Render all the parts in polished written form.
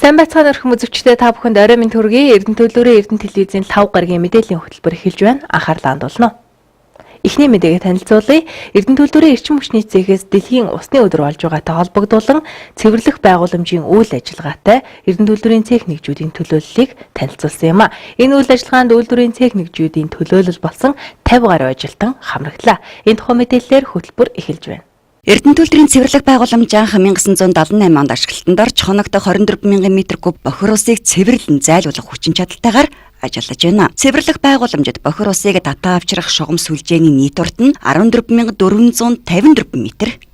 Сайн байцгаана өрхөн үзэгчдээ та бүхэнд орой минь төргий Эрдэнэ төлөөрийн Эрдэнэ телевизийн 5 гарагийн мэдээллийн хөтөлбөр эхэлж байна. Анхаарлаа хандуулна. Эхний мэдээгээ танилцуулъя. Эрдэнэ төлөөрийн эрчим хүчний цэхээс дэлхийн усны өдөр болж байгаатай холбогдуулан цэвэрлэх байгууламжийн үйл ажиллагаатай Эрдэнэ төлөөрийн цех нэгжүүдийн төлөөллийг танилцуулсан юм а. Энэ үйл ажиллагаанд үйлдвэрийн цех нэгжүүдийн төлөөлөл болсон 50 гаруй ажилтан хамраглаа. Энэ тухай мэдээллээр хөтөлбөр эхэлж байна. Эрдэнэ төлөөрийн цэвэрлэх байгууламж анх 1978 онд ашиглалтанд орж хоногт 24,000 м3 бохир усыг цэвэрлэн зайлуулах хүчин чадалтайгаар ажиллаж байна. Цэвэрлэх байгууламжид бохир усыг татаа авчрах шугам сүлжээний нийт урт нь 14,454 м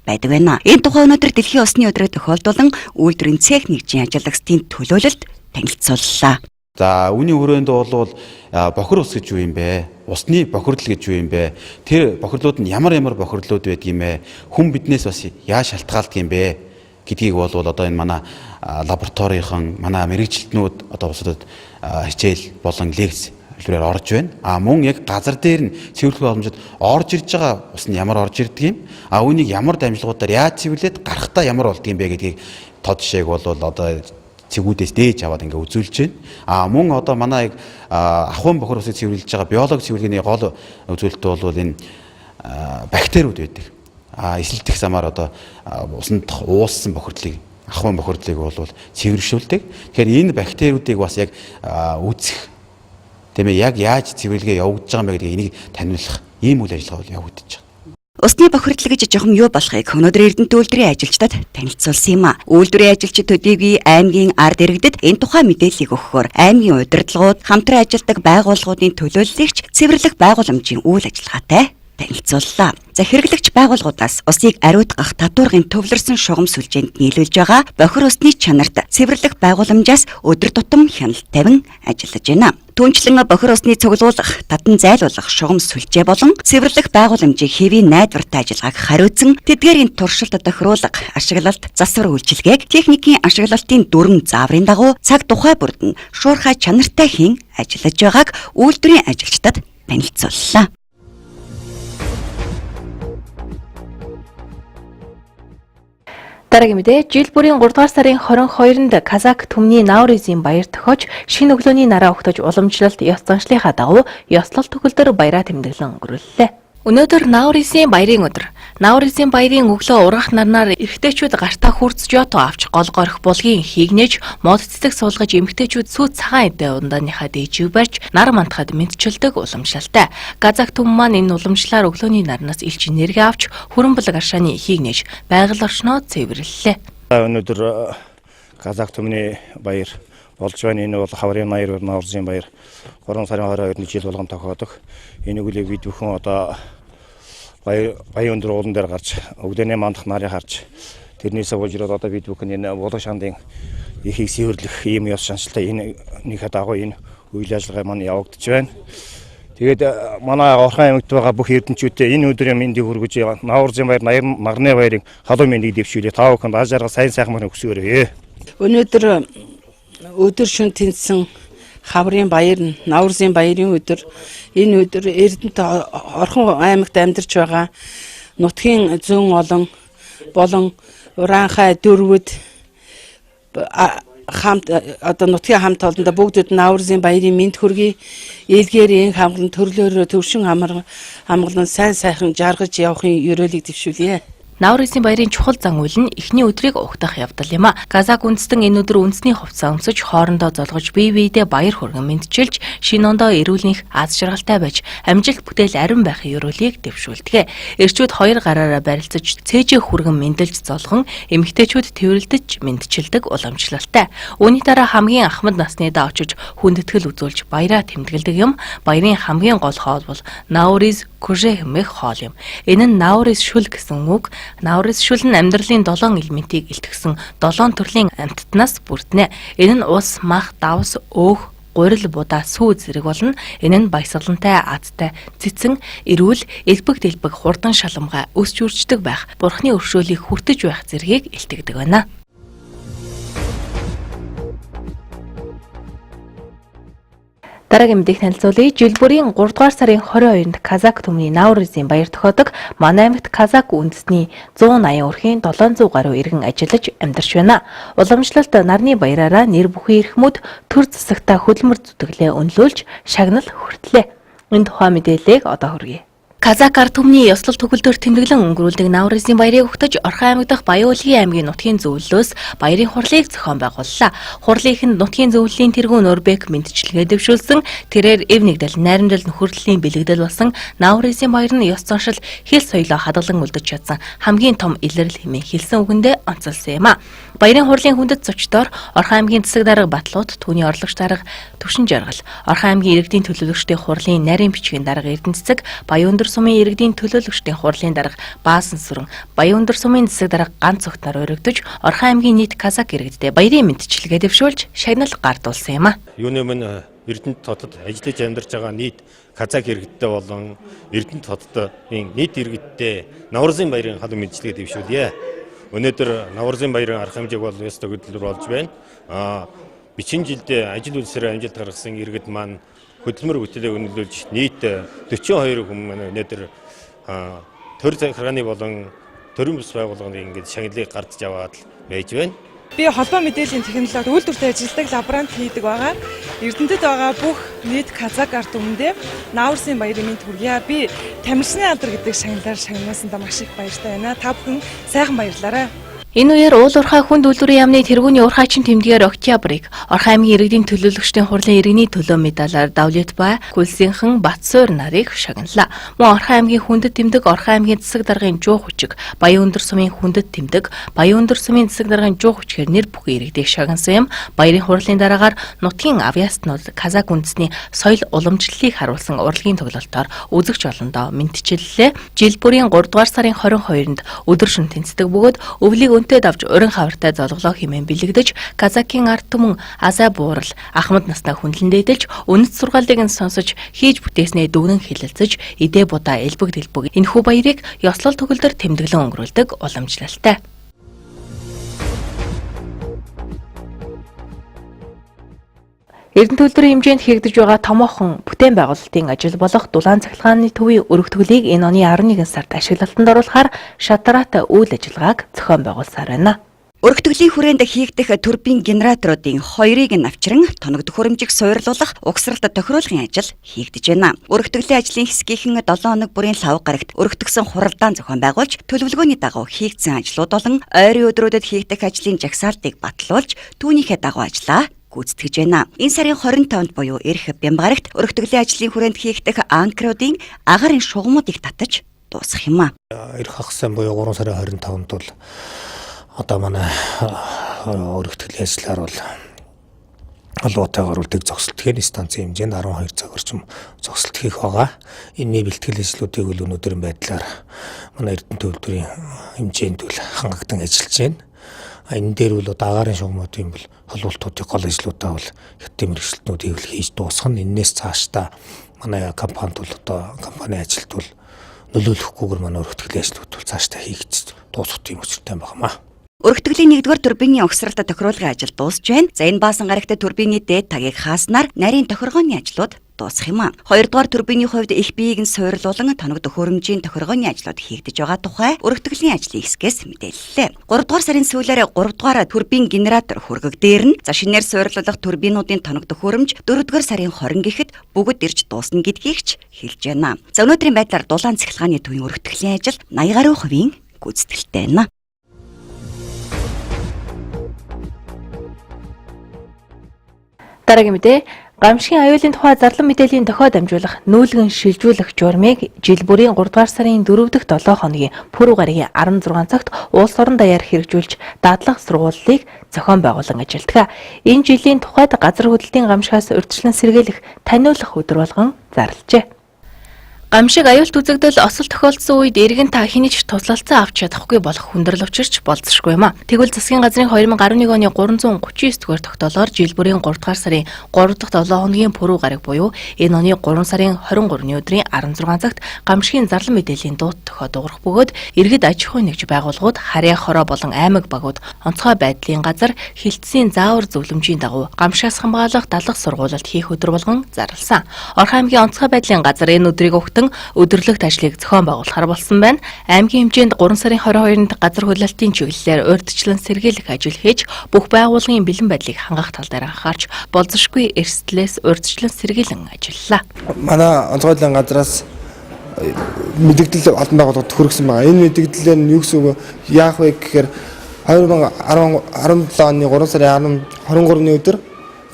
байдаг байна. Энэ тухай өнөөдөр дэлхийн усны өдрөөр тохиолдуулан үйлдвэрийн цех нэгжийн ажилтнуудын төлөөлөлд танилцууллаа. За үүний хүрээнд бол бохир ус гэж юу юм бэ? Усны бохирдол гэж юу юм бэ? Тэр бохирлууд нь ямар бохирлууд байдаг юм бэ? Хүн биднээс бас яаж шалтгаалдаг юм бэ гэдгийг бол одоо энэ манай лабораторийн манай мэрэгчлэтнүүд одоо бусдад хичээл болон лекц хэлбэрээр орж байна. Мөн яг газар дээр нь цэвэрлэх боломжид орж ирж байгаа ус нь ямар орж ирдэг юм? Үүнийг ямар дамжлагуудаар яаж цэвэрлээд гарахтаа ямар болдго юм бэ гэдгийг тод жишээг бол одоо цэгүүдээс дээж аваад ингээ үзүүлж байна. Мөн одоо манай ахуйн бохир усыг цэвэрлэж байгаа биологи цэвэрлэгийн гол үзүүлэлт бол энэ бактериуд байдаг. Эсэлдэх замаар одоо усанд ууссан бохирдлыг ахуйн бохирдлыг бол цэвэршүүлдэг. Тэгэхээр энэ бактериудыг бас яг үзэх тийм ээ яг яаж цэвэрлэгээ явагдаж байгаа юм бэ гэдгийг энийг таниулах ийм үйл ажиллагаа бол явагдаж байна. Усны бохирдол гэж жохом юу болохыг өнөөдөр Эрдэнэ төлөөрийн ажилчдад танилцуулсан юм а. Үйлдвэрийн ажилчид төдийгүй аймгийн ард иргэдэд энэ тухай мэдээллийг өгөхөөр аймгийн удирдлагууд, хамтран ажилладаг байгууллагуудын төлөөллөгч цэвэрлэх байгууламжийн үйл ажиллагаатай танилцууллаа. За хэрэглэгч байгууллагуудаас усыг ариутгах татваргын төвлөрсөн шугам сүлжээнд нийлүүлж байгаа бохир усны чанарт цэвэрлэх байгууламжаас өдөр тутам хяналт тавин ажиллаж байна. Түүнчлэн бохир усны цуглуулах, татан зайлуулах шугам сүлжээ болон цэвэрлэх байгууламжийн хэвийн найдвартай ажиллагааг хариуцсан тэдгээрийн туршилт тохируулга, ашиглалт, засвар үйлчилгээг техникийн ашиглалтын дүрм зааврын дагуу цаг тухай бүрд нь шуурхай чанартай хийн ажиллаж байгааг үйлдвэрийн ажилчдад танилцууллаа. Дараагийн мэдээ, жил бүрийн 3 дугаар сарын 22-нд Казак түмний Науризын баяр тохиож шинэ өглөөний нараа өгтөж уламжлалт ёс заншлынхаа дагуу ёслол төгөлдөр баяраа тэмдэглэн өнгөрүүллээ. Өнөөдөр Науризын баярын өдөр. Науризын баярын өглөө ургах нарнаар эрэгтэйчүүд гартаа хүрц жото авч гол горих булгийн хийгнэж, мод цэцэг суулгаж эмэгтэйчүүд сүү цагаан эдээ ундааныхаа дээжийг барьж нар мантахад мэдчилдэг уламжлалтай. Казак түм маань энэ уламжлалаар өглөөний нарнаас илч энерги авч хүрэн булаг аршааны хийгнэж, байгаль орчноо цэвэрлэлээ. Өнөөдөр Казак түмний баяр болж байна. Энэ бол хаврын баяр, Науризын баяр. 3 сарын 22-ны жил болгон тохиодог. Энэ үглийг бид бүхэн одоо баян өндөр уулан дээр гарч өглөөний мандах нарыг харж тэрнээсээ уужраад одоо бид бүхэн энэ булаг шандын ихийг сэвэрлэх ийм ёс шаналтай энэ нэгхэд дагуу энэ үйл ажиллагаа маань явагдаж байна. Тэгээд манай Орхон аймагт байгаа бүх эрдэнчүүдтэй энэ өдрийн мэндийг хүргэж Науризын баяр, нарны баярын халуун мэндийг дэвшүүлээ. Та бүхэнд ажаарга сайн сайхан өгсөөрэй. Өнөөдөр өдөр шөнө тэнцсэн хаврын баяр нь Науризын баярын өдөр. Энэ өдөр Эрдэнэт Орхон аймагт амьдарч байгаа нутгийн зүүн олон болон Ураанхай дөрвөд хамт одоо нутгийн хамт олондоо бүгдд Науризын баярын мэнд хүргэе. Ээлгээр хамглан төрлөөр төвшин хамглан сайн сайхан жаргаж явахын ерөөлийг дэвшүүлье. Науризын баярын чухал зан үйл нь эхний өдрийг угтах явдал юм а. Казак үндэстэн энэ өдөр үндэсний хувцас өмсөж, хоорондоо золгож, бие биедээ баяр хүргэн мэдчилж, шинэ ондоо эрүүлнийх аз жаргалтай байж, амжилт бүтээл арин байхын ерөөлийг дэвшүүлдэг. Эрчүүд хоёр гараараа барилцаж, цээжээ хүргэн мэндэлж золгон, эмэгтэйчүүд тэрвэрлдэж мэдчилдэг уламжлалтай. Үүний дараа хамгийн ахмад насны даа очиж хүндэтгэл үзүүлж баяраа тэмдэглэдэг юм. Баярын хамгийн гол хоол бол Науриз Куже хэмээх хоол юм. Энэ нь Науриз шүл гэсэн үг. Наурыз шүл нь амьдралын 7 элементийг илтгэсэн 7 төрлийн амьтднаас бүрднэ. Энэ нь ус, мах, давс, өөх, гурил, будаа, сүү зэрэг болно. Энэ нь баясгалантай, азтай, цэцэн, эрүүл, элбэг дэлбэг, хурдан шаламгай, өсч үрждэг байх, бурхны өршөөлийг хүртэж байх зэргийг илтгэдэг байна. Дараагийн мэдээлэл танилцуулъя. Жил бүрийн 3 дугаар сарын 22-нд Казак түмний Наурызын баяр тохиодог манай аймагт Казак үндэсний 180 өрхийн 700 гаруй иргэн ажиллаж амьдарч байна. Уламжлалт нарны баяраараа нэр бүхий эрхмүүд төр засагтаа хөдөлмөр зүтгэлээ өнлүүлж шагнал хүртлээ. Энэ тухай мэдээллийг одоо хүргэе. Казак ард түмний ёслол төгөлдөр тэмдэглэн өнгөрүүлдэг Наурызын баярыг өгтөж Орхон аймаг дахь Баян-Улгийн аймгийн нутгийн зөвлөлөөс баярын хурлыг зохион байгууллаа. Хурлынхэнд нутгийн зөвлөлийн тэргүүн Нурбек мэдчилгээ дэвшүүлсэн. Тэрээр эв нэгдэл, найрамдал нөхөрлөлийн бэлэгдэл болсон Наурызын баяр нь ёс заншил, хэл соёлоо хадгалан үлдэж чадсан хамгийн том илрэл хэмээн хэлсэн үгэндээ онцолсон юм а. Баярын хурлын хүндэт зочдоор Орхон аймгийн засаг дарга Батлууд, түүний орлогч дарга Төвшин Жаргал, Орхон аймгийн иргэдийн төлөөлөгчдийн хурлын нарийн бичгийн дарга Эрдэнэ цэцэг, Баян-Өндөр сумын иргэдийн төлөөлөгчдийн хурлын дарга Баасан сүрэн, Баян-Өндөр сумын засаг дарга Ганц Цогтнор өргөдөж Орхон аймгийн нийт Казак иргэдэд баярын мэдчилгээ дэвшүүлж шагнал гардуулсан юм а. Юуны мань Эрдэнэт хотод ажиллаж амьдарч байгаа нийт Казак иргэдтэй болон Эрдэнэт хотын нийт иргэдтэй Наурызын баярын халуун мэдчилгээ дэвшүүлье. Өнөөдөр Наурызын баярын арга хэмжээг бол ёс төгөлдөр болж байна. Бичгийн жилдээ ажил үйлсээр амжилт гаргасан иргэд маань хөдөлмөр бүтээлээ өнөөлж нийт 42 хүн маань өнөөдөр төр захиргааны болон төрийн бус байгууллагын ингээд шагналыг гардж аваад байж байна. Би холбоо мэдээллийн технологид үйлдвэртэй ажилладаг лаборант хийдэг байгаа. Эрдэнэтэд байгаа бүх нийт Казак ард түмэндээ Наурызын баярын мэнд хүргье. Би Тамилсны алдар гэдэг шагналаар шагнуулсандаа маш их баяртай байна. Та бүхэн сайхан баярлаарай. Энэ үеэр уул уурхай хүнд үйлдвэрийн яамны тэргүүний уурхайчин тэмдгээр Октябрыг Орхон аймгийн иргэдийн төлөөлөгчдийн хурлын иргэний төлөө медалаар Давлетбай, Гүлсийнхэн, Батсуур нарыг шагналаа. Мөн Орхон аймгийн хүндэт тэмдэг, Орхон аймгийн засаг даргын Жуу хүчиг, Баян-Өндөр сумын хүндэт тэмдэг, Баян-Өндөр сумын засаг даргын Жуу хүчгээр нэр бүхий иргэдийг шагнасан юм. Баярын хурлын дараагаар нутгийн авьяаснууд Казак үндэсний соёл уламжлалыг харуулсан урлагийн тоглолтоор үзэгч олондоо мэдчиллээ. Жил бүрийн 3 дугаар сарын 22-нд өдөр шөнө тэнцдэг бөгөөд өвлийг давж уран хавартай золголоо хэмээн бэлэгдэж Казакийн ард түмэн Азай буурал Ахмад наснаа хүндлэн дээдэлж үнэт сургаалыг нь сонсож хийж бүтээснээ дүгнэн хилэлцэж эдээ будаа элбэг дэлбэг энэхүү баярыг ёслол төгөлдөр тэмдэглэн өнгөрүүлдэг уламжлалтай. Эрдэнэ төлбөрийн хэмжээнд хийгдэж байгаа томоохон бүтээн байгуулалтын ажил болох дулаан цахилгааны төвийн өргөтгөлийг энэ оны 11 сард ашиглалтанд оруулахаар шатараатай үйл ажиллагааг зохион байгуулсаар байна. Өргөтгөлийн хүрээнд хийгдэх турбин генераторуудын 2-ыг навчран тоног төхөөрөмжийг суйрлуулах угсралт тохируулгын ажил хийгдэж байна. Өргөтгөлийн ажлын хэсгийнхэн 7 хоног бүрийн лав гарагт өргөтгсөн хуралдаан зохион байгуулж төлөвлөгөөний дагуу хийгдсэн ажлууд болон ойрын өдрүүдэд хийгдэх ажлын жагсаалтыг батлуулж түүнийхээ дагуу ажиллаа гүйцэтгэж байна. Энэ сарын 25-нд буюу эх Бямбарагт өргөтгөлийн ажлын хүрээнд хийгдэх анкруудын агарын шугамуудыг татаж дуусгах юм а. Эх хагас буюу 3 сарын 25-нд бол одоо манай өргөтгөлийн ажлаар бол олоотойгоор үлдэх зогсолтын станцын хэмжээнд 12 цаг орчим зогсолт хийх байгаа. Энэ бэлтгэл ажлуудыг бол өнөөдрийн байдлаар манай Эрдэнэ төлөвлөрийн хэмжээнд бол хангагдсан ажиллаж байна. Энэ дээр бол одоо агарын шугамуудын бол холболтуудын гол ажлуудаа бол хятадын мэргэжилтнүүд хийж дуусгах нь энэс цаашдаа манай компанид бол одоо компани ажилд бол нөлөөлөхгүйгээр манай өргөтгөлийн ажлууд бол цаашдаа хийгдэж дуусгах юм өчтэй байна. Өргөтгөлийн 1-р турбины угсралт тохируулгын ажил дуусж байна. За энэ баасан гарагт турбины дээд тагийг хааснаар нарийн тохиргооны ажлууд дуусах юм а. 2-р турбины хувьд их биеийг нь суйрлуулан тоног төхөөрөмжийн тохиргооны ажлууд хийгдэж байгаа тухай өргөтгөлийн ажлын хэсгээс мэдээллээ. 3-р сарын сүүлээр 3-р турбин генератор хүргэгдээр нь за шинээр суйрлуулах турбинуудын тоног төхөөрөмж 4-р сарын 20 гэхэд бүгд ирж дуусна гэдгийг ч хэлж байна. За өнөөдрийн байдлаар дулаан цахилгааны төвийн өргөтгөлийн ажил 80 гаруй хувийн гүйцэтгэлтэй байна. Дараагийн мэдээ гамшигын аюулын тухай зарлан мэдээллийн дохио дамжуулах нүүлгэн шилжүүлэх журмыг жил бүрийн 3 дугаар сарын 4 дахь 7 хоногийн пүрэв гарагийн 16 цагт улс орон даяар хэрэгжүүлж дадлах сургуулийг зохион байгуулан ажилтгаа. Энэ жилийн тухайд газар хөдлөлтийн гамшигаас урьдчилан сэргийлэх таниулах өдөр болгон зарлажээ. Гамшиг аюулт үзэгдэл осол тохиолдсон үед иргэн та хэний ч туслалцсан авч чадахгүй болох хүндрэл учирч болцсохгүй юм а. Тэгвэл засгийн газрын 2011 оны 339 дугаар тогтоолоор жил бүрийн 3 дугаар сарын 3 дахь 7 хоногийн пүрэв гараг буюу энэ оны 3 сарын 23-ны өдрийн 16 цагт гамшигын зарлан мэдээллийн дуут тохиод дуурах бөгөөд иргэд аж ахуйн нэгж байгууллагууд, харьяа хороо болон аймаг багууд онцгой байдлын газар хилцсийн заавар зөвлөмжийн дагуу гамшигаас хамгаалах дадлаг сургуулилт хийх өдөр болгон зарласан. Орхон аймгийн онцгой байдлын газар энэ өдрийг өдөрлөгт ажлыг зохион байгуулахар болсон байна. Аймгийн хэмжээнд 3 сарын 22-нд газар хөдлөлтийн чиглэлээр урьдчилан сэргийлэх ажил хийж бүх байгууллагын бэлэн байдлыг хангах тал дээр анхаарч болзошгүй эрсдлээс урьдчилан сэргийлэн ажиллалаа. Манай онцгой байдлын газраас мэдээлэл олон байгууллагад хүргэсэн байна. Энэ мэдээлэл нь юу гэсэн үг яах вэ гэхээр 2017 оны 3 сарын 23-ны өдөр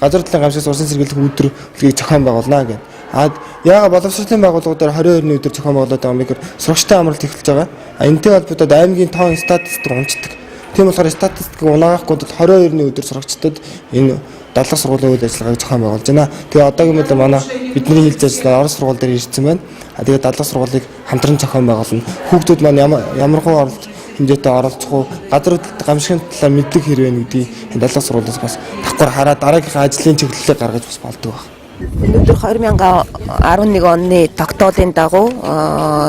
газар хөдлөлийн гамшигаас урьдчилан сэргийлэх өдрийг зохион байгуулнаа гэдэг. Яагаад боловсролын байгууллагуудаар 22-ны өдөр зохион байгуулаад байгаа юм бэ гэхээр сурагчтай амралт эхэлж байгаа. Энэтэй холбоотой аймгийн тоон статистик унцдаг. Тийм болохоор статистикийг унагаахгүй тул 22-ны өдөр сурагчдад энэ дадлаг сургуулийн үйл ажиллагааг зохион байгуулж байна. Тэгээ одоогийн үед манай бидний хэлж ажиллагаа орон сургууль дээр ирсэн байна. Тэгээ дадлаг сургуулийг хамтран зохион байгуулна. Хүүхдүүд маань ямархуу оролт хэмжээтэй оролцох уу, газар хөдлөлт гамшигын талаар мэдлэг хэрвээ гэдгийг энэ дадлаг сургуулиас бас давхар хараад дараагийнхаа ажлын чиглэлээ гаргаж бас болдог байна. Өнөөдөр 2011 оны тогтоолын дагуу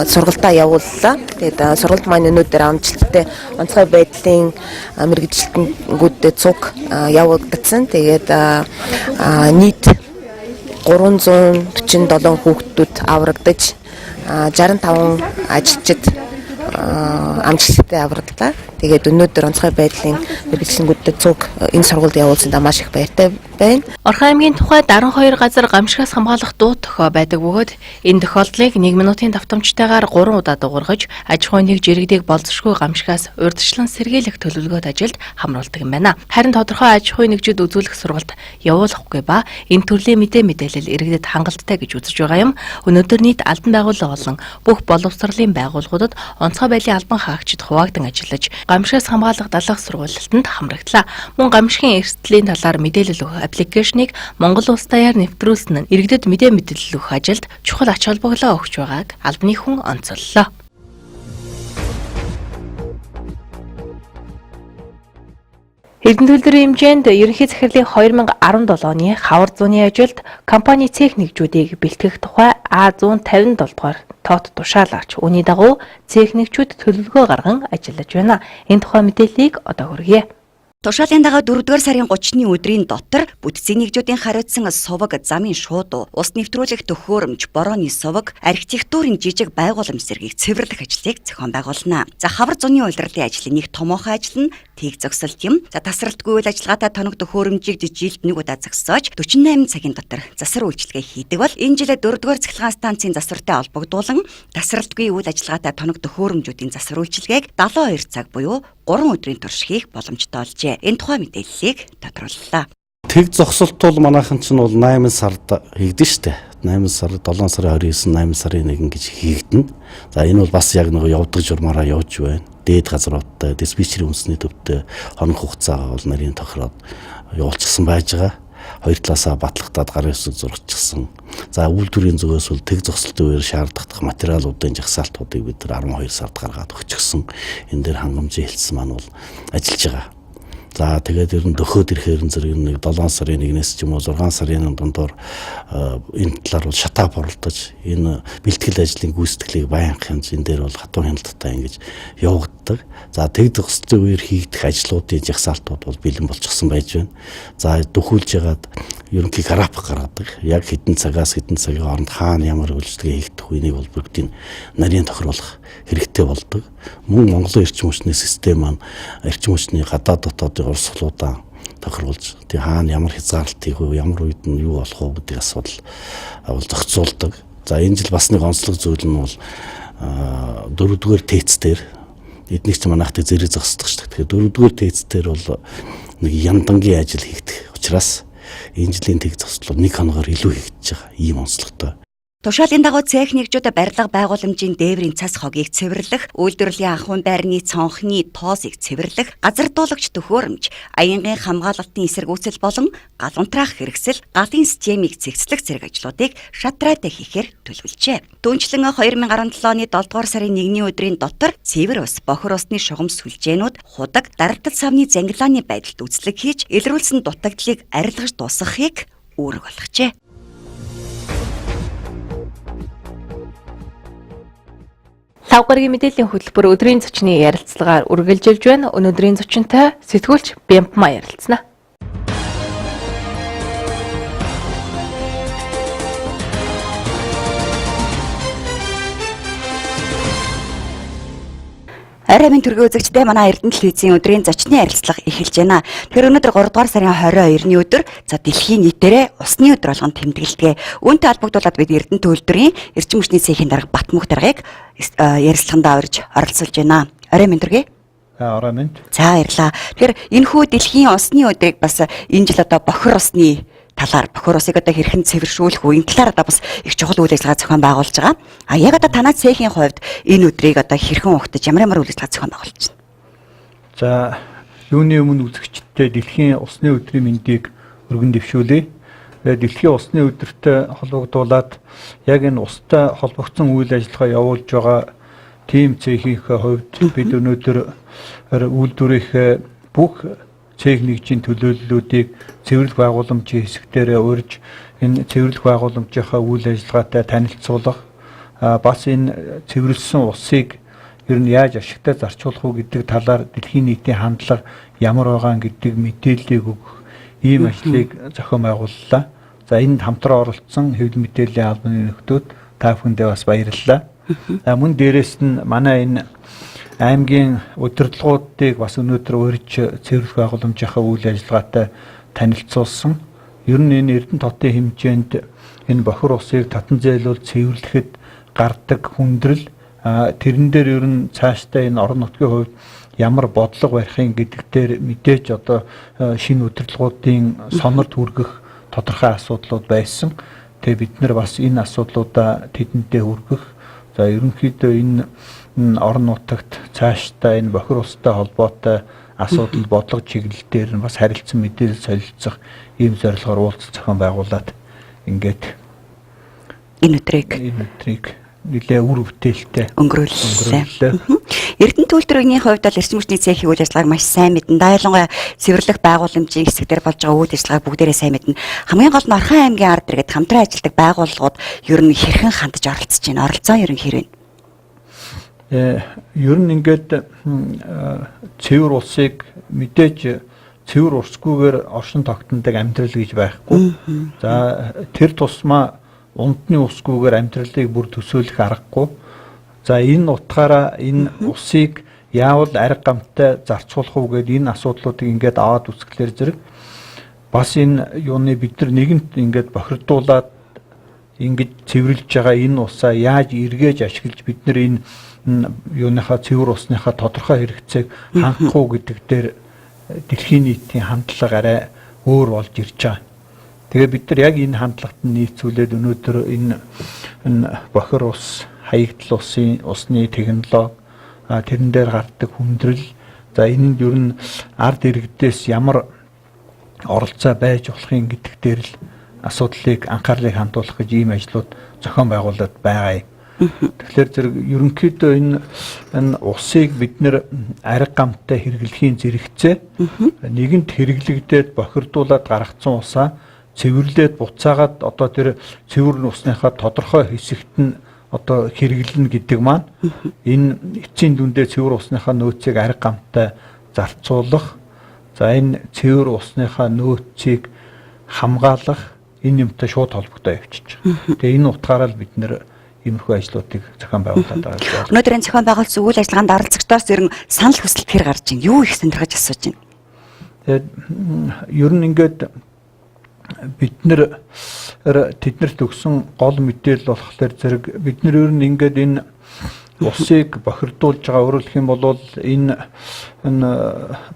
сургалтаа явууллаа. Тэгээд сургалт маань өнөөдөр амжилттай онцгой байдлын мэргэжилтэнгүүдэд цуг явагдсан. Тэгээд нийт 347 хүүхдүүд аврагдаж 65 ажилчид амжилттай аврагдлаа. Тэгээд өнөөдөр онцгой байдлын мэргэжилтэнгүүдэд цуг энэ сургуульд явуулсандаа маш их баяртай байна. Орхон аймгийн тухайд 12 газар гамшигаас хамгаалах дуу тохио байдаг бөгөөд энэ тохиолдлыг 1 минутын давтамжтайгаар 3 удаа дуургаж аж ахуйн нэгж иргэдийг болзошгүй гамшигаас урьдчилан сэргийлэх төлөвлөгөөт ажилд хамруулдаг юм байна. Харин тодорхой аж ахуйн нэгжид үзүүлэх сургалт явуулахгүй ба энэ төрлийн мэдээлэл иргэдэд хангалттай гэж үзэж байгаа юм. Өнөөдөр нийт албан байгууллага болон бүх боловсролын байгууллагуудад онцгой байдлын албан хаагчид хуваагдсан ажиллаж гамшигаас хамгаалах дадлаг сургуулилтанд хамраглаа. Мөн гамшигын эрсдлийн талаар мэдээлэл өгөх аппликейшнийг Монгол улс даяар нэвтрүүлсэн нь иргэдэд мэдээлэл өгөх ажилд чухал ач холбогдол өгч байгааг албаны хүн онцоллоо. Эрдэнэ төлөвлөрийн хэмжээнд ерөнхий захирлын 2017 оны хавар зууны ажилд компани цех нэгжүүдийг бэлтгэх тухай А157 дугаар тоот тушаалаач. Үүний дагуу цех нэгжүүд төлөвлөгөө гарган ажиллаж байна. Энэ тухай мэдээллийг одоо хүргье. Тушаалын дагаа 4-р сарын 30-ны өдрийн дотор бүтцийн нэгжүүдийн хариуцсан суваг, замын шуудуу, ус нэвтрүүлэх төхөөрөмж, борооны суваг, архитектурын жижиг байгууламж зэргийг цэвэрлэх ажлыг зохион байгуулна. За хавар зуны улирлын ажлын нэг томоохон ажил нь тэг зогсолт юм. За тасралтгүй үйл ажиллагаатай тоног төхөөрөмжийг жилд нэг удаа зогсоож 48 цагийн дотор засвар үйлчилгээ хийдэг бол энэ жилээ 4-р цахилгаан станцын засвартай холбогдуулан тасралтгүй үйл ажиллагаатай тоног төхөөрөмжүүдийн засвар үйлчилгээг 72 цаг буюу 3 өдрийн турш хийх боломжтой олжээ. Энэ тухай мэдээллийг тодрууллаа. Тэг зогсолт бол манайхан чинь бол 8 сард хийгдэн штэ. 8 сар, 7 сарын 29, 8 сарын 1 гэж хийгдэн. За энэ бол бас яг нэг явдаг журмаараа явж байна. Дээд газруудтай, диспетчерийн үндэсний төвтэй хоног хугацаагаа бол нарийн тохироод явуулчихсан байж байгаа. Хоёр талаасаа батлагтаад гарын үсэг зурчихсан. За үйлдвэрийн зүгээс бол тэг зогсолтын үеэр шаардлагатай материалуудын жагсаалтуудыг бид нар 12 сард гаргаад өгчихсөн. Энэ дээр хангамжийн хэлтсэн маань бол ажиллаж байгаа. За тэгээд ер нь дөхөөд ирэхээр зэрэг нэг 7 сарын 1-ээс ч юм уу 6 сарын дундор энэ талаар бол шатаа борлдож энэ бэлтгэл ажлын гүйцэтгэлийг байнгын энэ дээр бол хатуу хяналттай ингэж явагддаг. За тэг зогсолтын үеэр хийгдэх ажлуудын жагсаалтууд бол бэлэн болчихсон байж байна. За дөхүүлж ягаад ерөнхий график гаргадаг. Яг хэдэн цагаас хэдэн цагийн хооронд хаана ямар үйлчлэгээ хийгдэх үнийг бол бүгдийг нарийн тохируулах хэрэгтэй болдог. Мөн Монголын эрчим хүчний систем маань эрчим хүчний гадаад дотоодын урсгалуудаа тохируулж тий хаана ямар хязгаарлалт хийх вэ, ямар үед нь юу болох вэ гэдэг асуудал бол зохицуулдаг. За энэ жил бас нэг онцлог зүйл нь бол 4-р тээц дээр эднийг ч манайхтай зэрэг зогсдог шүү дээ. Тэгэхээр 4-р тээц дээр бол нэг яндангийн ажил хийгдэх учраас энэ жилийн тэг зогсол 1 хоногоор илүү хийгдэж байгаа ийм онцлогтой. Тушаалын дагуу цех нэгжүүд барилга байгууламжийн дээврийн цас хогийг цэвэрлэх, үйлдвэрлэлийн анхуун байрны цонхны тоосыг цэвэрлэх, газар дуулагч төхөөрөмж, аянгын хамгаалалтын эсэргүүцэл болон галуунтраах хэрэгсэл, галын системийг цэгцлэх зэрэг ажлуудыг шатраатай хийхээр төлөвлөжээ. Түүнчлэн 2017 оны 7 дугаар сарын 1-ний өдрийн дотор цэвэр ус, бохир усны шугам сүлжээнүүд, худаг, дарагдал савны зангилааны байдалд үзлэг хийж, илрүүлсэн дутагдлыг арилгаж дуусгахыг үүрэг болгожээ. Лавгаргийн мэдээллийн хөтөлбөр өдрийн зочны ярилцлагаар үргэлжилж байна. Өнөөдрийн зочинтой сэтгүүлч Бямпма ярилцсана. Арай минь төргийн үзэгчдээ манай Эрдэнэ телевизийн өдрийн зочны ярилцлага эхэлж байна. Тэр өнөөдөр 3 дугаар сарын 22-ны өдөр дэлхийн нийтээрээ усны өдөр болгон тэмдэглэдэг. Үүнтэй холбогдуулаад бид Эрдэнэ төлөвлөрийн эрчим хүчний цэхийн дарга Батмүх даргаыг ярилцлаганд орж оролцуулж байна. Арай минь төргий. Арай минь. За баярлалаа. Тэгэхээр энэхүү дэлхийн усны өдрийг бас энэ жил бохир усны талаар бохир усыг хэрхэн цэвэршүүлэх үеийн талаар бас их чухал үйл ажиллагаа зохион байгуулж байгаа. Яг танай цехийн хувьд энэ өдрийг хэрхэн ухтаж ямар үйл ажиллагаа зохион байгуулж байна? За юуны өмнө үзэгчдтэй дэлхийн усны өдрийн мэндийг өргөн дэвшүүлье. Дэлхийн усны өдөртөө холбогдуулаад яг энэ устай холбогдсон үйл ажиллагаа явуулж байгаа тим цехийн хувьд бид өнөөдөр үйлдвэрийн бүх цех нэгжийн төлөөллүүдийг цэвэрлэх байгууламжийн хэсэгтэрээ урьж энэ цэвэрлэх байгууламжийнхаа үйл ажиллагаатай танилцуулах, бас энэ цэвэрлсэн усыг ер нь яаж ашигтай зарцуулах уу гэдэг талаар дэлхийн нийтийн хандлага ямар байгаа гэдэг мэдээллийг өгөх ийм ажлыг зохион байгууллаа. За энд хамтран оролцсон хэвлэл мэдээллийн албаны нөхдүүд та бүхэндээ бас баярлалаа. Мөн дээрээс нь манай энэ аймгийн удирдлагуудыг бас өнөөдөр урьж цэвэрлэх байгууламжийнхаа үйл ажиллагаатай танилцуулсан. Ер нь энэ Эрдэнэ хотын хэмжээнд энэ бохир усыг татан зайлуул цэвэрлэхэд гардаг хүндрэл тэрэн дээр ер нь цаашдаа энэ орон нутгийн хувьд ямар бодлого барихын гэдэг дээр мэдээж шинэ удирдлагуудын сонорт хүргэх тодорхой асуудлууд байсан. Тэгээ бид нар бас энэ асуудлуудаа тэдэнтэй хүргэх. За ерөнхийдөө энэ орон нутагт цаашдаа энэ бохир устай холбоотой асуудал бодлого чиглэл дээр нь бас харилцан мэдээлэл солилцох ийм зорилгоор уулзалт зохион байгуулад ингээд энэ өдрийг нэлээ үр бүтээлтэй өнгөрүүллээ. Эрдэнэ төлөвлөрийн хувьд бол эрчим хүчний цехийн үйл ажиллагааг маш сайн мэднэ. Ялангуяа цэвэрлэх байгууламжийн хэсэг дээр болж байгаа үйл ажиллагааг бүгдээрээ сайн мэднэ. Хамгийн гол нь Орхон аймгийн ард иргэд хамтран ажилладаг байгууллагууд ер нь хэрхэн хандж оролцож байна? Оролцоо ер нь хэрвээ? Ер нь ингээд цэвэр усыг мэдээж цэвэр усгүйгээр оршин тогтнодог амьдрал гэж байхгүй. За тэр тусмаа ундны усгүйгээр амьдралыг бүр төсөөлөх аргагүй. За энэ утгаараа энэ усыг яавал арга гамтай зарцуулах уу гэдэг энэ асуудлуудыг ингээд аваад үзэхлээр зэрэг бас энэ юуны бид нар нэгэнт ингээд бохирдуулаад ингэж цэвэрлж байгаа энэ усаа яаж эргээж ашиглаж бид нар энэ юуныхаа цэвэр усныхаа тодорхой хэрэгцээг хангах уу гэдэг дээр дэлхийн нийтийн хандлага арай өөр болж ирж байгаа. Тэгээ бид нар яг энэ хандлагат нийцүүлээд өнөөдөр энэ бохир ус, хаягдл усны технологи тэрэн дээр гардаг хүндрэл за энэнд ер нь ард иргэдээс ямар оролцоо байж болохын гэдэг дээр л асуудлыг анхаарлыг хандуулах гэж ийм ажлууд зохион байгуулад байгаа юм. Тэгэхээр зэрэг ерөнхийдөө энэ усыг бид нэр арга гамтай хэрэглэхийн зэрэгцээ нэгэнт хэрэглэгдээд бохирдуулаад гаргацсан усаа цэвэрлээд буцаагаад тэр цэвэр усныхаа тодорхой хэсэгт нь хэрэглэнэ гэдэг маань энэ эцсийн дүндээ цэвэр усныхаа нөөцийг арга гамтай зарцуулах за энэ цэвэр усныхаа нөөцийг хамгаалах энэ юмтай шууд холбогдоо явчихж байгаа. Тэгээ энэ утгаараа л бид нэр иймэрхүү ажлуудыг зохион байгуулад байгаа. Өнөөдөр энэ зохион байгуулсан үйл ажиллагаанд оролцогчдоос ер нь санал хүсэлт хэр гарч байна? Юу их сонирхож асууж байна? Тэгээд ер нь ингээд бид нэр тэднэрт өгсөн гол мэдээлэл болохоор зэрэг бид нэр ер нь ингээд энэ усыг бохирдуулж байгаа өөрөөр хэлэх юм бол энэ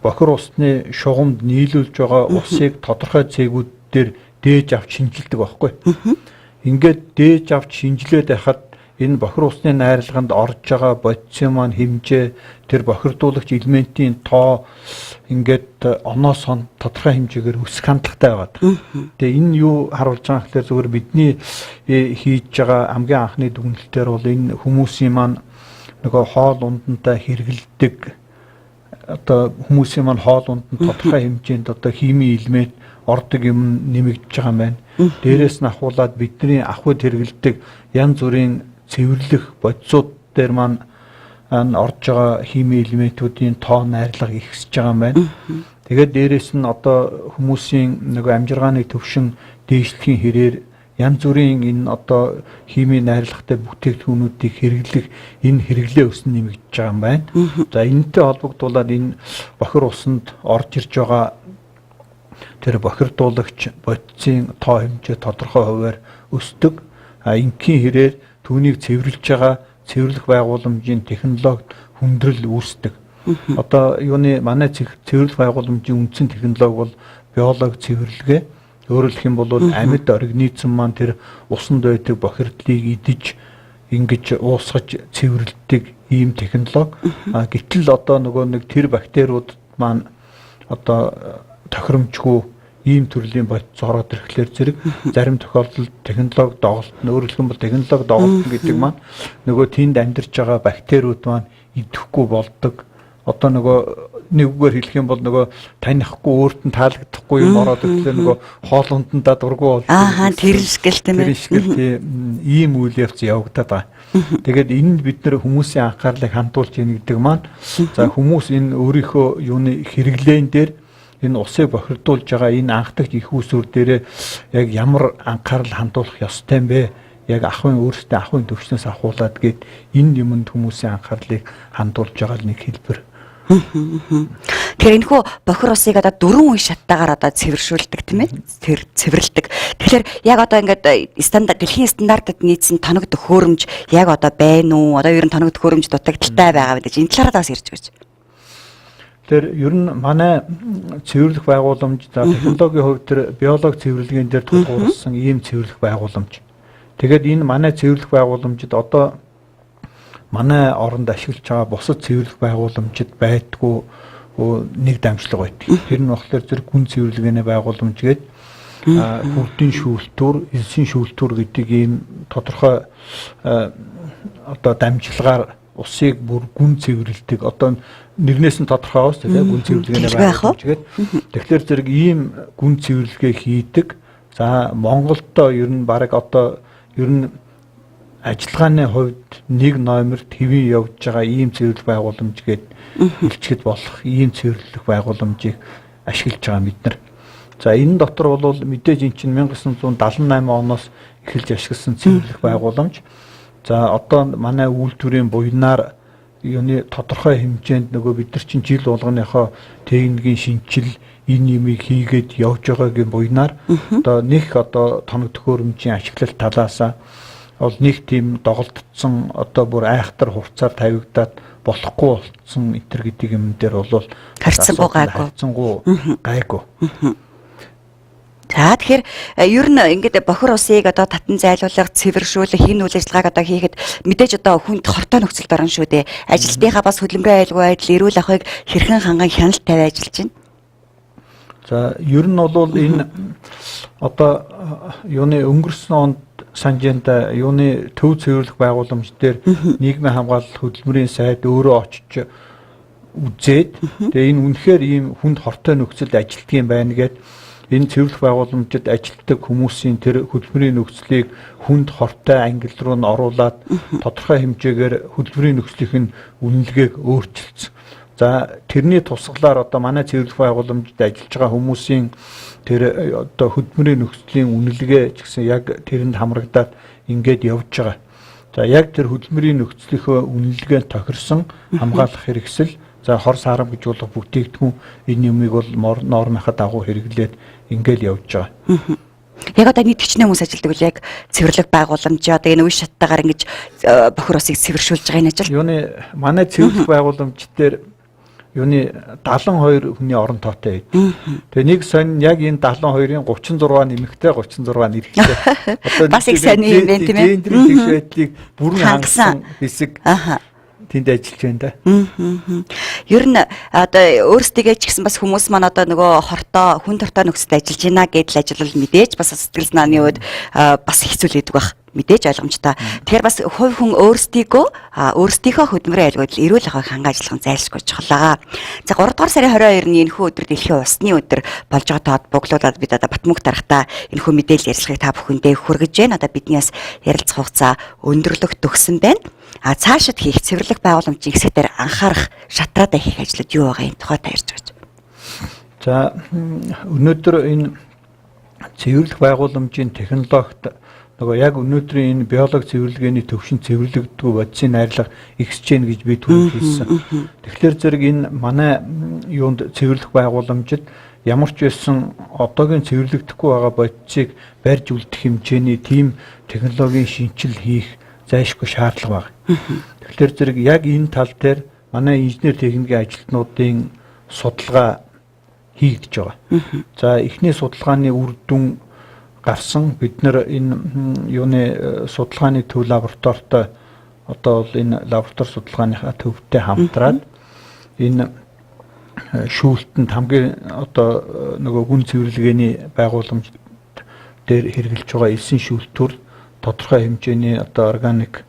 бохир усны шугамд нийлүүлж байгаа усыг тодорхой цэгүүд дээр дээж авч шинжилдэг байхгүй. ингээд дээж авч шинжилээд байхад энэ бохир усны найрлаганд орж байгаа бодис маань хэмжээ тэр бохирдуулагч элементийн тоо ингээд оноос он тодорхой хэмжээгээр өсөх хандлагатай байгаа. Тэгээ энэ юу харуулж байгаа гэхээр зөвхөн бидний хийж байгаа хамгийн анхны дүгнэлтээр бол энэ хүмүүсийн маань нөгөө хоол ундантай хэрэгэлдэг одоо хүмүүсийн маань хоол унданд тодорхой хэмжээнд одоо химийн элемент ордог юм нэмэгдэж байгаа юм байна. Дээрээс нь ахуулаад бидний ахуйд хэрэгэлдэг янз бүрийн цэвэрлэх бодисууд дээр маань орж байгаа химийн элементүүдийн тоо найрлага ихсэж байгаа юм байна. Тэгээд дээрээс нь одоо хүмүүсийн нөгөө амжиргааны төвшин дээшлэхийн хэрээр янз бүрийн энэ одоо химийн найрлагатай бүтээгдэхүүнүүдийг хэрэглэх энэ хэрэглээ өснө нэмэгдэж байгаа юм байна. За энэтэй холбогдуулаад энэ бохир усанд орж ирж байгаа тэр бохирдуулагч бодисын тоо хэмжээ тодорхой хувиар өсдөг. Ингийн хэрээр түүнийг цэвэрлж байгаа цэвэрлэх байгууламжийн технологид хүндрэл үүсдэг. Одоо юуны манай цэвэрлэх байгууламжийн үндсэн технологи бол биологи цэвэрлэгээ. Өөрөөр хэлэх юм бол амьд организм маань тэр усанд байдаг бохирдлыг идэж ингэж уусгаж цэвэрлэдэг ийм технологи. Гэтэл одоо нөгөө нэг тэр бактериуд маань одоо тохиромжгүй ийм төрлийн бодис ороод ирэхлээр зэрэг зарим тохиолдолд технологи доголт нь өөрөөр хэлбэл технологи доголт гэдэг маань нөгөө тэнд амьдарч байгаа бактериуд маань идэхгүй болдог. Одоо нөгөө нэггээр хэлэх юм бол нөгөө танихгүй өөрт нь таалагдахгүй юм ороод ирэхлээр нөгөө хоолундандаа дургу бол тэршгэл тийм ээ. Тэршгэл ийм үйл явц явагдаад байгаа. Тэгээд энд бид нэр хүмүүсийн анхаарлыг хандуулж ийн гэдэг маань за хүмүүс энэ өөрийнхөө юуны хэрэглээн дээр энэ усыг бохирдуулж байгаа энэ анхдагч их усүр дээрээ яг ямар анхаарал хандуулах ёстой юм бэ? Яг ахын өөртөө ахын төвчнөөс ахуулаад гээд энэ юмд хүмүүсийн анхаарлыг хандуулж байгаа нэг хэлбэр. Тэгэхээр энэхүү бохир усыг одоо 4 үе шаттайгаар одоо цэвэршүүлдэг тийм ээ. Тэр цэвэрлдэг. Тэгэхээр яг одоо ингээд дэлхийн стандартад нийцсэн тоног төхөөрөмж яг одоо байна уу? Одоо ер нь тоног төхөөрөмж дутагдaltaй байгаа гэдэг. Энэ талаараа бас ярьж өгөөч. Тэр ер нь манай цэвэрлэх байгууламж за технологийн хувьд тэр биологи цэвэрлэгийн дээр тулгуурласан ийм цэвэрлэх байгууламж. Тэгээд энэ манай цэвэрлэх байгууламжид одоо манай оронд ашиглаж байгаа бусад цэвэрлэх байгууламжид байдгүй нэг дамжлага байдаг. Тэр нь болохоор зэрэг гүн цэвэрлэгээний байгууламж гээд хүрдийн шүүлтүүр, элсийн шүүлтүүр гэдэг ийм тодорхой одоо дамжлагаар усыг бүр гүн цэвэрлэдэг. Одоо нэрнээс нь тодорхой ус тийм гүн цэвэрлэгээний байгууламж гээд тэгэхээр зэрэг ийм гүн цэвэрлэгээ хийдэг. За Монголд ер нь баг одоо ер нь ажиллагааны хувьд нэг номерт хэвэн явж байгаа ийм цэвэрлэх байгууламж гээд хэлчихэд болох ийм цэвэрлэх байгууламжийг ашиглаж байгаа бид нар. За энэ дотор бол мэдээж эн чинь 1978 оноос эхэлж ашигласан цэвэрлэх байгууламж. За одоо манай үйлдвэрийн буйнаар юуны тодорхой хэмжээнд нөгөө бид нар чинь жил болгоныхоо техникийн шинжил энэ юмыг хийгээд явж байгаагийн буйнаар одоо нэг одоо тоног төхөөрөмжийн ашиглалт талаасаа бол нэг тийм доголдсон одоо бүр айхтар хувцаар тавигдаад болохгүй болсон итер гэдэг юм дээр бол харьцангуй гайгүй. За тэгэхээр ер нь ингээд бохир усыг одоо татан зайлуулах, цэвэршүүлэх энэ үйл ажиллагааг одоо хийхэд мэдээж одоо хүнд хортой нөхцөлд орно шүү дээ. Ажилтныхаа бас хөдөлмөрийн аюулгүй байдал, эрүүл ахуйг хэрхэн ханган хяналт тавиа ажиллаж байна. За ер нь бол энэ одоо юуны өнгөрсөн онд санжаанда юуны төв цэвэрлэх байгууламж дээр нийгмийн хамгаалалт хөдөлмөрийн сайд өөрөө очиж үзээд тэгээ энэ үнэхээр ийм хүнд хортой нөхцөлд ажилтдаг юм байна гэдэг энэ цэвэрлэх байгууламжид ажилтдаг хүмүүсийн тэр хөдөлмөрийн нөхцөлийг хүнд хортой ангил руу нь оруулаад тодорхой хэмжээгээр хөдөлмөрийн нөхцөлийн үнэлгээг өөрчилсөн. За тэрний тусгалаар одоо манай цэвэрлэх байгууламжид ажиллаж байгаа хүмүүсийн тэр одоо хөдөлмөрийн нөхцөлийн үнэлгээ ч гэсэн яг тэрэнд хамрагдаад ингээд явж байгаа. За яг тэр хөдөлмөрийн нөхцөлийнхөө үнэлгээнд тохирсон хамгаалах хэрэгсэл за хор саарам гэж болох бүтээгдэхүүн энэ юмыг бол нормынхаа дагуу хэрэглээд ингээд явж байгаа. Яг одоо нийтгчний хүмүүс ажилдаг үл яг цэвэрлэх байгууламж одоо энэ үе шаттайгаар ингэж бохир усыг цэвэршүүлж байгаа энэ ажил. Юуны манай цэвэрлэх байгууламж дээр юуны 72 хүний орон тоотой байдаг. Тэгээ нэг сонь яг энэ 72-ын 36 нэмэгтэй 36 нэрхтэй. Бас их сонь юм байна тийм ээ. Гендрийн тэгш байдлыг бүрэн хангасан хэсэг тэнд ажиллаж байна да. Ер нь одоо өөрсдөө ч гэсэн бас хүмүүс маань одоо нөгөө хортой хүн дортой нөхцөлд ажиллаж байна гэдэл ажил бол мэдээж бас сэтгэл санааны үед бас хэцүүлээдэг байх. Мэдээж ойлгомжтой. Тэгэхээр бас хувь хүн өөрсдийнхөө хөдөлмөрийн айлгуудад эрүүл ахуйг хангаачлах зайлшгүй чухал. За 3 дугаар сарын 22-ны энэхүү өдөр дэлхийн усны өдөр болж байгаа боглуулаад бид одоо Батмүг дарахтаа энэхүү мэдээлэл ярилцлагыг та бүхэндээ хүргэж байна. Одоо бидний бас ярилцах хугацаа өндөрлөх төгсөн байна. Цаашид хийх цэвэрлэх байгууламжийн хэсгээр анхаарах шатраадаа хийх ажлууд юу байгаа юм тухай та ярьж байна. За өнөөдөр энэ цэвэрлэх байгууламжийн технологид нөгөө яг өнөөдрийн энэ биологи цэвэрлэгээний төвшин цэвэрлэгддэг бодисын найрлага XGN гэж би түрүү хэлсэн. Тэгэхээр зэрэг энэ манай юунд цэвэрлэх байгууламжид ямар ч байсан одоогийн цэвэрлэгдэхгүй байгаа бодисыг барьж үлдэх хэмжээний тийм технологийн шинжил хийх зайлшгүй шаардлага байна. Тэгэхээр зэрэг яг энэ тал дээр манай инженер техникийн ажилтнуудын судалгаа хийгдэж байгаа. За эхний судалгааны үр дүн гарсан бид нар энэ юуны судалгааны төв лабораторитой одоо бол энэ лаборатори судалгааныхаа төвтэй хамтраад энэ шүүлтэнд хамгийн одоо нөгөө гүн цэвэрлэгээний байгууламж дээр хэрэгжилж байгаа 9 шүүлтүр тодорхой хэмжээний одоо органик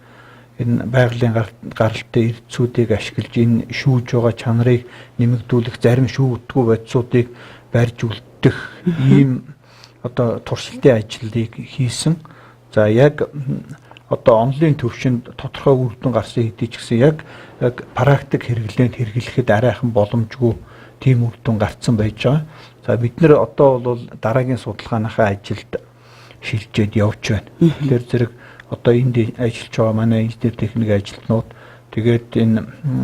энэ байгалийн гаралтай эрдцүүдийг ашиглаж энэ шүүж байгаа чанарыг нэмэгдүүлэх зарим шүүгдэггүй бодисуудыг барьж үлдэх ийм одоо туршилтын ажлыг хийсэн. За яг одоо онлын төвшөнд тодорхой үр дүн гарсан хэдий ч гэсэн яг практик хэрэглээнд хэрэглэхэд арайхан боломжгүй тийм үр дүн гарсан байж байгаа. За бид нэр одоо бол дараагийн судалгааныхаа ажилд шилжээд явж байна. Тэгэхээр зэрэг одоо энд ажиллаж байгаа манай инженер техник ажилтнууд тэгээд энэ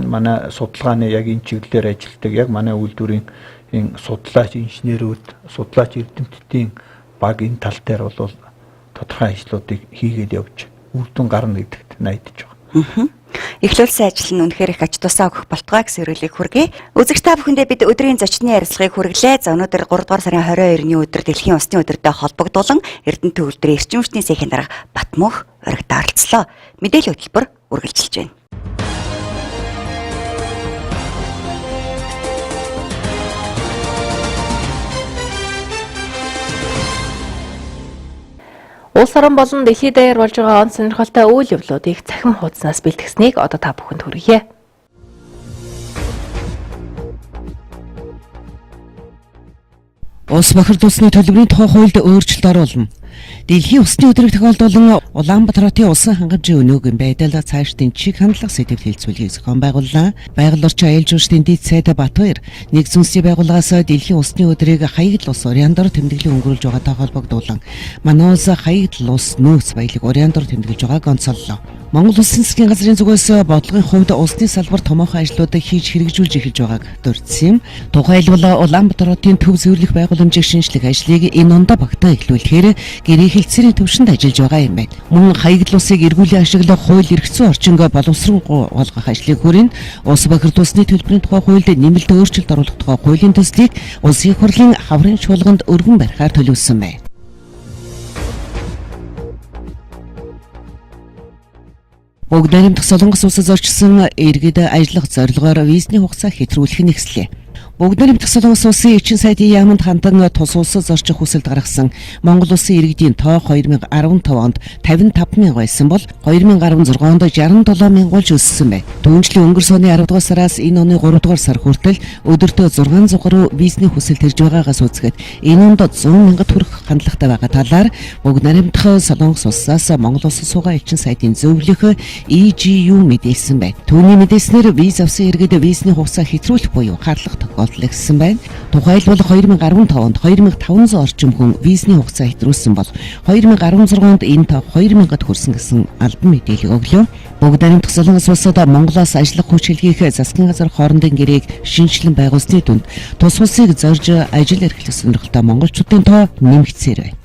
манай судалгааны яг энэ чиглэлээр ажилладаг яг манай үйлдвэрийн энэ судлаач инженерүүд, судлаач эрдэмтдийн баг энэ тал дээр бол тодорхой ажлуудыг хийгээд явж үр дүн гарна гэдэгт найдаж байгаа. Эхлүүлсэн ажил нь үнэхээр их аж тусаа өгөх болтгоо гэсэн өрөөлийг хүргэе. Үзэгч та бүхэндээ бид өдрийн зочны ярилцлагыг хүргэлээ. За өнөөдөр 3 дугаар сарын 22-ны өдөр дэлхийн усны өдөртэй холбогдуулан Эрдэнэт үйлдвэрийн эрчим хүчний цэхийн дарга Батмүх оргид оролцлоо. Мэдээллийн хөтөлбөр үргэлжилж байна. Улс орон болон дэлхийд даяар болж байгаа он сонирхолтой үйл явдлуудыг цахим хуудаснаас бэлтгэснийг одоо та бүхэнд хүргье. Улс бохирдуулсны төлбөрийн тухай хуульд өөрчлөлт оруулна. Дэлхийн усны өдрийг тохиолдуулан Улаанбаатарын улсын хангамжийн өнөөгийн байдал цаашдын чиг хандлага сэдвээр хэлцүүлгийг зохион байгууллаа. Байгаль орчин аюулж уушдын дэд сайд Батбаяр нэгдсэн улсын байгууллагаас дэлхийн усны өдрийг хаягдл ус уриандор тэмдэглэн өнгөрүүлж байгаатай холбогдуулан манай улс хаягдл ус нөөц баялаг уриандор тэмдэглэж байгааг онцоллоо. Монгол Улсын засгийн газрын зүгээс бодлогын хувьд усны салбар томоохон ажлуудыг хийж хэрэгжүүлж эхэлж байгааг дурдсан юм. Тухайлбал Улаанбаатарын төв зөвлөх байгууламжийг шинжлэх ажлыг энэ ондоо багтаа эхлүүлэхээр гэрээ хэлтсэрийн төвшөнд ажиллаж байгаа юм байна. Мөн хаягдл усыг эргүүлэн ашиглах хууль эрх зүйн орчинг боловсруулах ажлыг хүрээнд улс бохирдуулсны төлбөрийн тухай хуульд нэмэлт өөрчлөлт оруулах тухай хуулийн төслийг улсын хурлын хаврын чуулганд өргөн барихаар төлөвлөсөн байна. Бүгд найрамдах Солонгос улсад зорчсон иргэд ажиллах зорилгоор визний хугацаа хэтрүүлэх нэгслээ. Бүгд найрамдах Солонгос улсын эрчим сайдын яамд хандан тус улсад зорчих хүсэлт гаргасан Монгол улсын иргэдийн тоо 2015 онд 55,000 байсан бол 2016 онд 67,000 болж өссөн байна. Түүнчлэн өнгөрсөн оны 10 дугаар сараас энэ оны 3 дугаар сар хүртэл өдөртөө 600 гаруй визний хүсэлт ирж байгаагаас үзэхэд энэ онд 100,000 хүрэх хандлагатай байгаа талаар бүгд найрамдах Солонгос улсаас Монгол улсын суугаа эрчим сайдын зөвлөх EGU мэдээлсэн байна. Түүний мэдээлснээр виз авсан иргэд визний хугацаа хэтрүүлэх буюу харлах тохиолдсон байна. Тухайлбал 2015 онд 2500 орчим хүн визний хугацаа хэтрүүлсэн бол 2016 онд энэ тоо 2000-д хүрсэн гэсэн албан мэдээлэл өглөө. Бүгд найрамдах Солонгос улсад Монголоос ажиллах хүч хэлхийх засгийн газар хоорондын гэрээг шинжилэн байгуулсны дүнд тус улсыг зорж ажил эрхлэх сонирхолтой монголчуудын тоо нэмэгдсээр байна.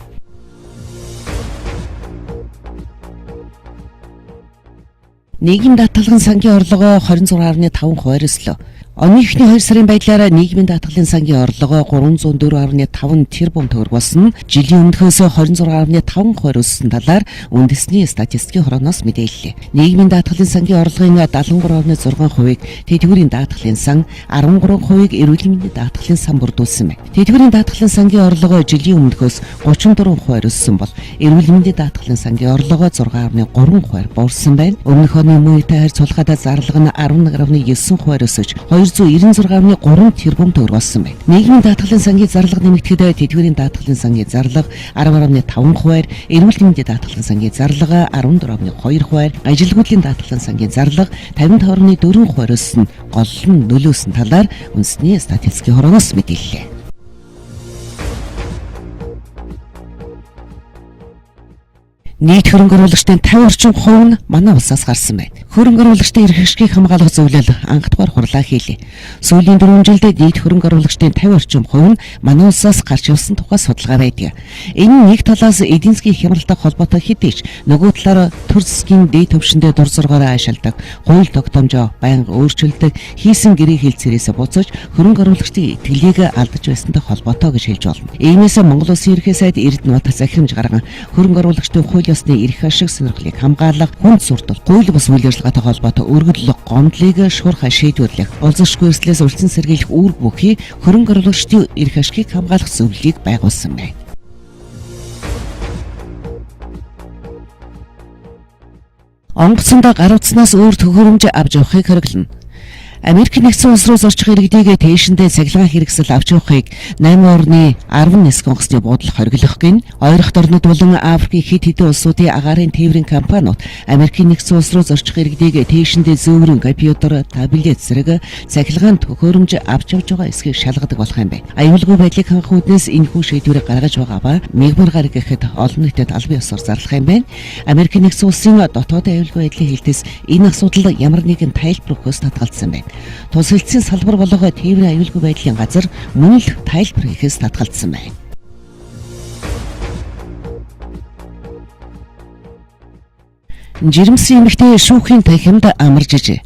Нийгэм даатгалан сангийн орлого 26.5% өслөө. Оны ихний 2 сарын байдлаар нийгмийн даатгалын сангийн орлого 304.5 тэрбум төгрөг болсон. Жилийн өмнөхөөс 26.5% өссөн талаар үндэсний статистикийн хорооноос мэдээллээ. Нийгмийн даатгалын сангийн орлогын 73.6%-ийг тэтгэврийн даатгалын сан, 13%-ийг эрүүл мэндийн даатгалын сан бүрдүүлсэн байна. Тэтгэврийн даатгалын сангийн орлого жилийн өмнөхөөс 34% өссөн бол эрүүл мэндийн даатгалын сангийн орлого 6.3% буурсан байна. Өмнөх оны мөнгөтэй харьцуулахад зарлага нь 11.9% өсөж 296.3 тэрбум төгрөг болсон байна. Нийгмийн даатгалын сангийн зарлага нэмэгдэхэд тэтгэврийн даатгалын сангийн зарлага 10.5%, эрүүл мэндийн даатгалын сангийн зарлага 14.2%, ажилгүйдлийн даатгалын сангийн зарлага 55.4% өссөн гол нь нөлөөсөн талаар үндэсний статистикийн хорооноос мэдээллээ. Нийт хөрөнгө оруулагчдын 50 орчим хувь нь манай улсаас гарсан байна. Хөрөнгө оруулагчдын эрх ашгийг хамгаалах зөвлөл анхдугаар хурлаа хийлээ. Сүүлийн 4 жилдээ нийт хөрөнгө оруулагчдын 50 орчим хувь нь манай улсаас гарч явсан тухай судалгаа байдаг. Энэ нь нэг талаас эдийн засгийн хямралтай холбоотой хэдий ч нөгөө талаар төр засгийн дээд түвшиндээ дур зоргоороо ашигладаг, хууль тогтоомжоо байнга өөрчилдөг, хийсэн гэрээ хэлцээрээс буцаж хөрөнгө оруулагчдын итгэлийг алдаж байсантай холбоотой гэж хэлж болно. Иймээс Монгол Улсын ерхий сайд Эрдэнэбат захирамж гарган хөрөнгө оруулагчдын хууль ёсны эрх ашиг сонирхлыг хамгаалах, хүнд суртал, хууль бус үйл ажиллагаатай холбоотой өргөдөл гомдлыг шуурхай шийдвэрлэх, олзошгүй эрслээс урьдчилан сэргийлэх үүрэг бүхий хөрөнгө оруулагчдын эрх ашгийг хамгаалах зөвлөлийг байгуулсан байна. Онгоцондоо гар утснаас өөр төхөөрөмж авч явахыг хориглоно. Америк нэгдсэн улс руу зорчих иргэдийг тээшэндээ цахилгаан хэрэгсэл авч явахыг 8 орны 10 нисэх онгоцны буудлах хориглох гин ойрхон орнууд болон Африкийн хэд хэдэн улсуудын агаарын тээврийн компаниуд Америкийн нэгдсэн улс руу зорчих иргэдийг тээшэндээ зөөврөн компьютер, таблет зэрэг цахилгаан төхөөрөмж авч явж байгаа эсхийг шалгадаг болох юм байна. Аюулгүй байдлыг хангах үүднээс энэхүү шийдвэрийг гаргаж байгаа ба мягмар гар гэхэд олон нийтэд албан ёсоор зарлах юм байна. Америкийн нэгдсэн улсын дотоодын аюулгүй байдлын хэлтээс энэ асуудал ямар нэгэн тайлбар өгөхөөс татгалзсан байна. Тус хэлтсийн салбар болох тээврийн аюулгүй байдлын газар мөн л тайлбар хийхээс татгалзсан байна. Жирэмсэн эмэгтэй шүүхийн танхимд амарч ижээ.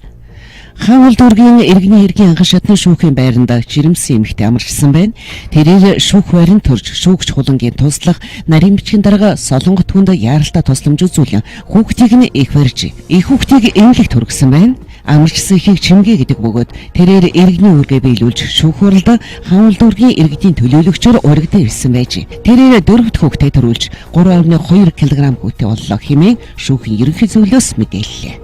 Хаан улдуургийн иргэний хэргийн анхан шатны шүүхийн байранд жирэмсэн эмэгтэй амарчсан байна. Тэрээр шүүх байранд төрж шүүгч хулангийн туслах нарийн бичгийн дарга Солонгот хүнд яаралтай тусламж үзүүлэн хүүхдийг нь их барьж, их хүүхдийг эмнэлэгт хүргэсэн байна. Амарчсан ихийг чимгээ гэдэг бөгөөд тэрээр иргэний үүргээ биелүүлж шүүх хурлд хаан улдуургийн иргэдийн төлөөлөгчөөр урагдсан ирсэн байж. Тэрээр 4 дахь хүүхдээ төрүүлж 3.2 кг хүүтэй боллоо хэмээн шүүхийн ерөнхий зөвлөлөөс мэдээллээ.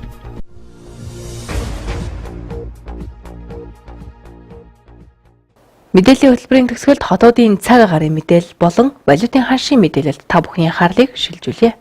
Мэдээллийн хөтөлбөрийн төгсгөлд хотоодын цаг агарын мэдээлэл болон валютын ханшийн мэдээлэлд та бүхэн анхаарлыг шилжүүлье.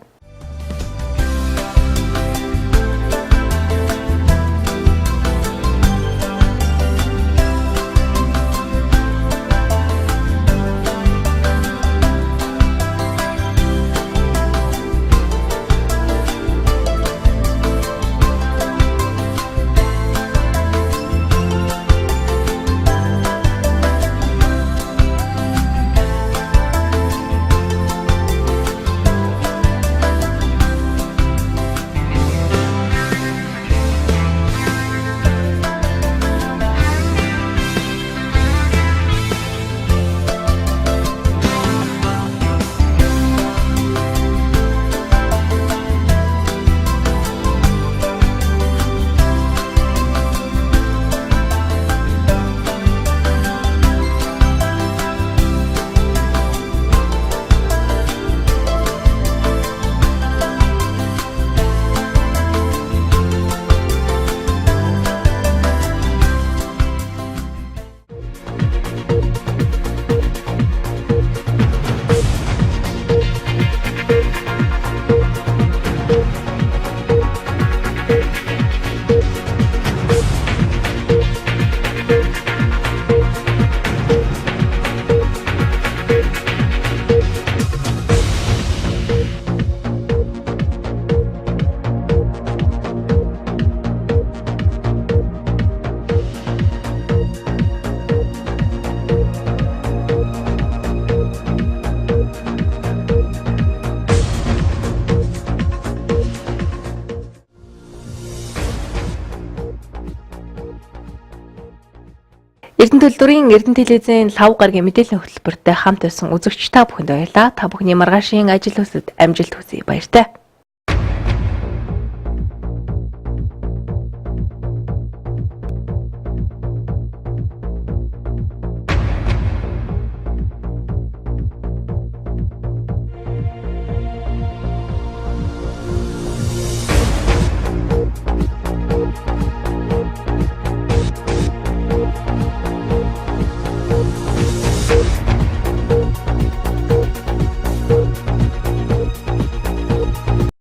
Эрдэнэ төлөвлөрийн Эрдэнэ телевизийн 5 гарагийн мэдээллийн хөтөлбөртэй хамт байсан үзэгч та бүхэнд баярлалаа. Та бүхний маргаашийн ажил хүсэд амжилт хүсье. Баяртай.